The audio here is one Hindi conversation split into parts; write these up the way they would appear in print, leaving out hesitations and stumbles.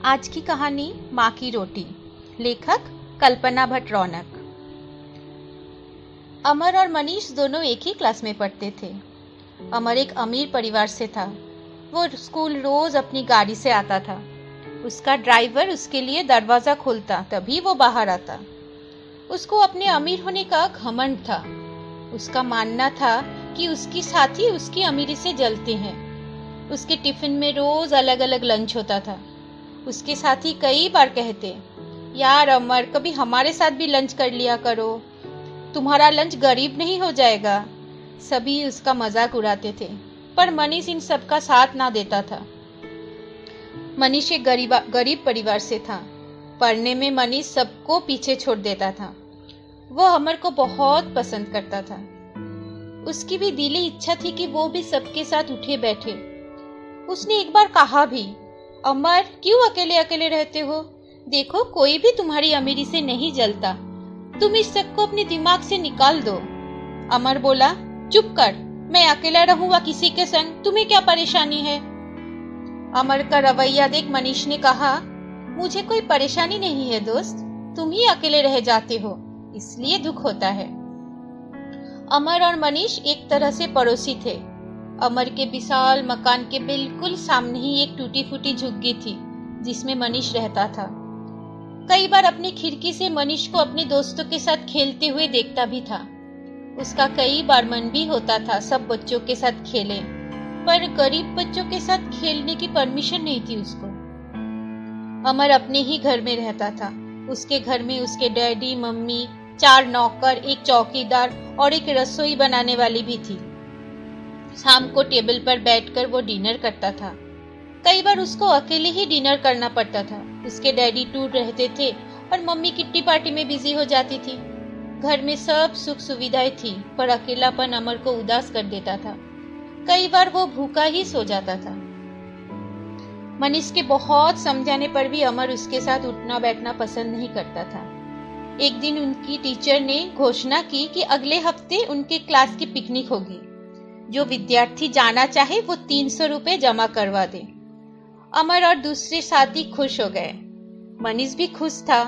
आज की कहानी माँ की रोटी। लेखक कल्पना भट्ट रौनक। अमर और मनीष दोनों एक ही क्लास में पढ़ते थे। अमर एक अमीर परिवार से था। वो स्कूल रोज अपनी गाड़ी से आता था। उसका ड्राइवर उसके लिए दरवाजा खोलता तभी वो बाहर आता। उसको अपने अमीर होने का घमंड था। उसका मानना था कि उसकी साथी उसकी अमीरी से जलते हैं। उसके टिफिन में रोज अलग अलग लंच होता था। उसके साथी कई बार कहते, यार अमर, कभी हमारे साथ भी लंच कर लिया करो, तुम्हारा लंच गरीब नहीं हो जाएगा। सभी उसका मजाक उड़ाते थे, पर मनीष इन सब का साथ ना देता था। मनीष एक गरीब परिवार से था। पढ़ने में मनीष सबको पीछे छोड़ देता था। वो अमर को बहुत पसंद करता था। उसकी भी दिली इच्छा थी कि वो भी सबके साथ उठे बैठे। उसने एक बार कहा भी, अमर, क्यों अकेले अकेले रहते हो? देखो, कोई भी तुम्हारी अमीरी से नहीं जलता। तुम इस शक को अपने दिमाग से निकाल दो। अमर बोला, चुप कर, मैं अकेला रहूंगा किसी के संग, तुम्हें क्या परेशानी है? अमर का रवैया देख मनीष ने कहा, मुझे कोई परेशानी नहीं है दोस्त, तुम ही अकेले रह जाते हो, इसलिए दुख होता है। अमर और मनीष एक तरह से पड़ोसी थे। अमर के विशाल मकान के बिल्कुल सामने ही एक टूटी फूटी झुग्गी थी जिसमें मनीष रहता था। कई बार अपनी खिड़की से मनीष को अपने दोस्तों के साथ खेलते हुए देखता भी था। उसका कई बार मन भी होता था सब बच्चों के साथ खेले, पर गरीब बच्चों के साथ खेलने की परमिशन नहीं थी उसको। अमर अपने ही घर में रहता था। उसके घर में उसके डैडी, मम्मी, 4 नौकर, एक चौकीदार और एक रसोई बनाने वाली भी थी। शाम को टेबल पर बैठकर वो डिनर करता था। कई बार उसको अकेले ही डिनर करना पड़ता था। उसके डैडी टूर रहते थे और मम्मी किट्टी पार्टी में बिजी हो जाती थी। घर में सब सुख सुविधाएं थी, पर अकेलापन अमर को उदास कर देता था। कई बार वो भूखा ही सो जाता था। मनीष के बहुत समझाने पर भी अमर उसके साथ उठना बैठना पसंद नहीं करता था। एक दिन उनकी टीचर ने घोषणा की कि अगले हफ्ते उनके क्लास की पिकनिक होगी। जो विद्यार्थी जाना चाहे वो 300 रुपए जमा करवा दे। अमर और दूसरे साथी खुश हो गए। मनीष भी खुश था,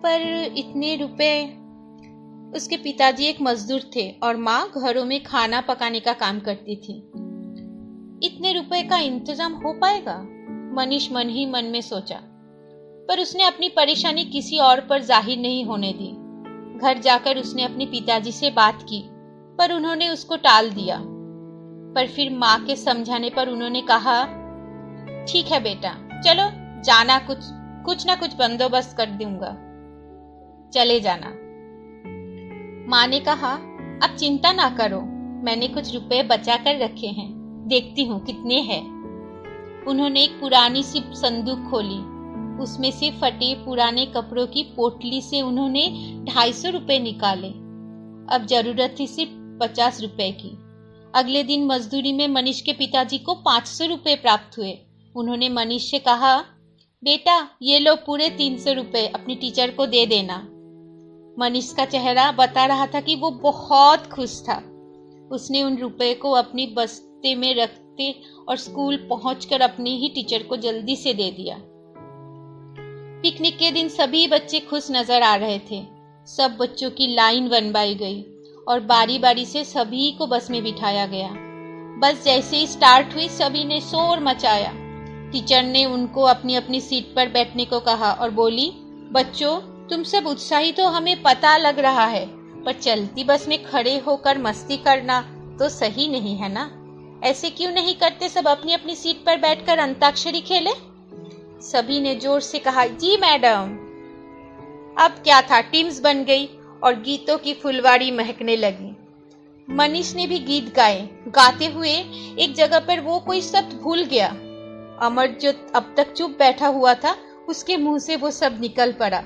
पर इतने रुपए। उसके पिताजी एक मजदूर थे और माँ घरों में खाना पकाने का काम करती थी। इतने रुपए का इंतजाम हो पाएगा? मनीष मन ही मन में सोचा, पर उसने अपनी परेशानी किसी और पर जाहिर नहीं होने दी। घर जाकर उसने अपने पिताजी से बात की, पर उन्होंने उसको टाल दिया। पर फिर माँ के समझाने पर उन्होंने कहा, ठीक है बेटा, चलो जाना, कुछ ना कुछ बंदोबस्त कर दूंगा, चले जाना। माँ ने कहा, अब चिंता ना करो, मैंने कुछ रुपए बचा कर रखे हैं, देखती हूँ कितने हैं। उन्होंने एक पुरानी सी संदूक खोली। उसमें से फटे पुराने कपड़ों की पोटली से उन्होंने 250 रुपए निकाले। अब जरूरत थी सिर्फ 50 रुपए की। अगले दिन मजदूरी में मनीष के पिताजी को 500 रुपए प्राप्त हुए। उन्होंने मनीष से कहा, बेटा, ये लो पूरे 300 रुपए, अपनी टीचर को दे देना। मनीष का चेहरा बता रहा था कि वो बहुत खुश था। उसने उन रुपए को अपनी बस्ते में रखते और स्कूल पहुंचकर अपनी ही टीचर को जल्दी से दे दिया। पिकनिक के दिन सभी बच्चे खुश नजर आ रहे थे। सब बच्चों की लाइन बनवाई गई और बारी बारी से सभी को बस में बिठाया गया। बस जैसे ही स्टार्ट हुई, सभी ने शोर मचाया। टीचर ने उनको अपनी अपनी सीट पर बैठने को कहा और बोली, बच्चों, तुम सब उत्साहित हो, हमें पता लग रहा है, पर चलती बस में खड़े होकर मस्ती करना तो सही नहीं है ना। ऐसे क्यों नहीं करते सब अपनी अपनी सीट पर बैठकर अंताक्षरी खेले? सभी ने जोर से कहा, जी मैडम। अब क्या था, टीम्स बन गई और गीतों की फुलवाड़ी महकने लगी। मनीष ने भी गीत गाए। गाते हुए एक जगह पर वो कोई शब्द भूल गया। अमर, जो अब तक चुप बैठा हुआ था, उसके मुंह से वो शब्द निकल पड़ा।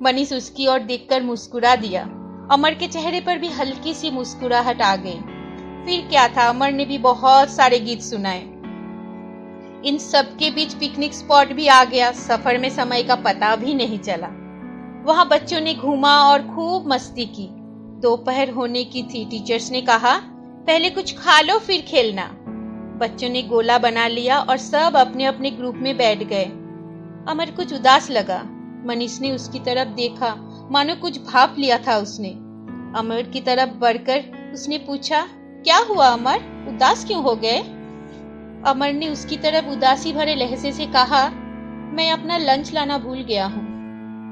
मनीष उसकी ओर देखकर मुस्कुरा दिया। अमर के चेहरे पर भी हल्की सी मुस्कुराहट आ गई। फिर क्या था, अमर ने भी बहुत सारे गीत सुनाए। इन सब के बीच पिकनिक स्पॉट भी आ गया। सफर में समय का पता भी नहीं चला। वहां बच्चों ने घूमा और खूब मस्ती की। दोपहर होने की थी। टीचर्स ने कहा, पहले कुछ खा लो फिर खेलना। बच्चों ने गोला बना लिया और सब अपने अपने ग्रुप में बैठ गए। अमर कुछ उदास लगा। मनीष ने उसकी तरफ देखा, मानो कुछ भाप लिया था उसने। अमर की तरफ बढ़कर उसने पूछा, क्या हुआ अमर, उदास क्यों हो गए? अमर ने उसकी तरफ उदासी भरे लहजे से कहा, मैं अपना लंच लाना भूल गया हूँ।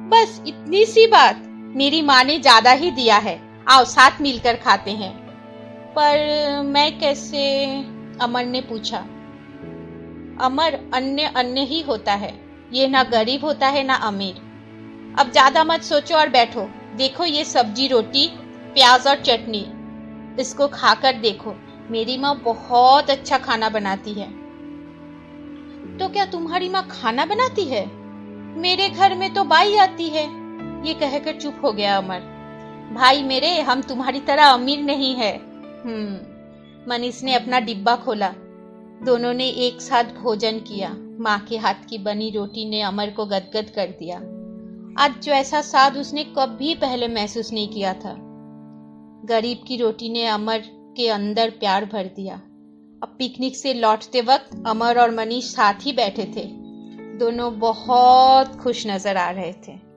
बस इतनी सी बात? मेरी माँ ने ज्यादा ही दिया है, आओ साथ मिलकर खाते हैं। पर मैं कैसे? अमर ने पूछा। अमर, अन्य अन्य ही होता है, ये ना गरीब होता है ना अमीर। अब ज्यादा मत सोचो और बैठो। देखो ये सब्जी, रोटी, प्याज और चटनी, इसको खाकर देखो। मेरी माँ बहुत अच्छा खाना बनाती है। तो क्या तुम्हारी माँ खाना बनाती है? मेरे घर में तो बाई आती है। ये कहकर चुप हो गया अमर। भाई मेरे, हम तुम्हारी तरह अमीर नहीं है। मनीष ने अपना डिब्बा खोला। दोनों ने एक साथ भोजन किया। माँ के हाथ की बनी रोटी ने अमर को गदगद कर दिया। आज जो ऐसा स्वाद उसने कभी पहले महसूस नहीं किया था। गरीब की रोटी ने अमर के अंदर प्यार भर दिया। अब पिकनिक से लौटते वक्त अमर और मनीष साथ ही बैठे थे। दोनों बहुत खुश नजर आ रहे थे।